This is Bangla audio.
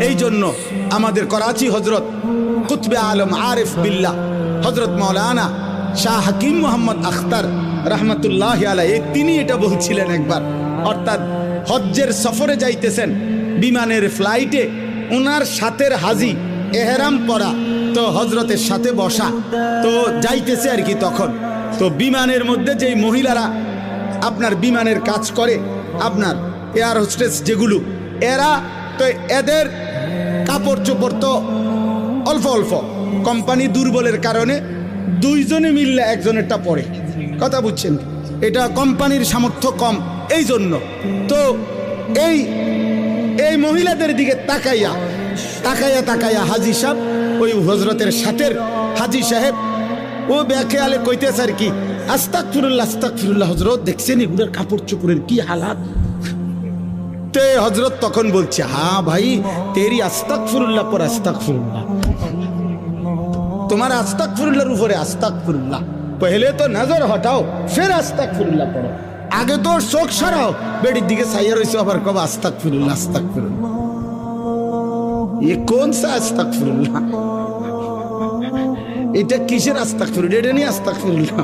এই জন্য আমাদের করাচি হজরত কুতবে আলম আরিফ বিল্লাহ হজরত মৌলানা শাহ হাকিম মোহাম্মদ আখতার রহমতুল্লাহ আলাইহি তিনি এটা বলছিলেন একবার, অর্থাৎ হজ্জের সফরে যাইতেছেন বিমানের ফ্লাইটে, ওনার সাথের হাজি এহরাম পরা তো হজরতের সাথে বসা তো যাইতেছে আর কি। তখন তো বিমানের মধ্যে যেই মহিলারা আপনার বিমানের কাজ করে, আপনার এয়ার হোস্টেস যেগুলো, এরা তো এদের কাপড় চোপড় তো অল্প অল্প, কোম্পানি দুর্বলের কারণে দুইজনে মিললে একজনেরটা পরে, কথা বুঝছেন, এটা কোম্পানির সামর্থ্য কম এই জন্য। তো এই এই মহিলাদের দিকে তাকাইয়া তাকাইয়া তাকাইয়া হাজি সাহেব, ওই হজরতের সাথের হাজি সাহেব ও ব্যাখেয়ালে কইতেছে আর কি, আস্তাগফিরুল্লাহ আস্তাগফিরুল্লাহ, হজরত দেখছেন এগুলোর কাপড় চোপড়ের কি হালাত। তে হজরত তখন বলছে, হ্যাঁ ভাই তেরি আস্তাগফিরুল্লাহ পর আস্তাগফিরুল্লাহ, তোমার আস্তাগফিরুল্লাহর উপরে আস্তাগফিরুল্লাহ, পহলে তো নজর হটাও ফির আস্তাগফিরুল্লাহ পড়ো, আগে তো চোখ সরাও, বেডির দিকে চাইয়া রইছো আবার কব আস্তাগফিরুল্লাহ আস্তাগফিরুল্লাহ। ये कौन सा আস্তাগফিরুল্লাহ, এটা কিসের আস্তাগফিরুল্লাহ, এটা নিয়ে আস্তাগফিরুল্লাহ।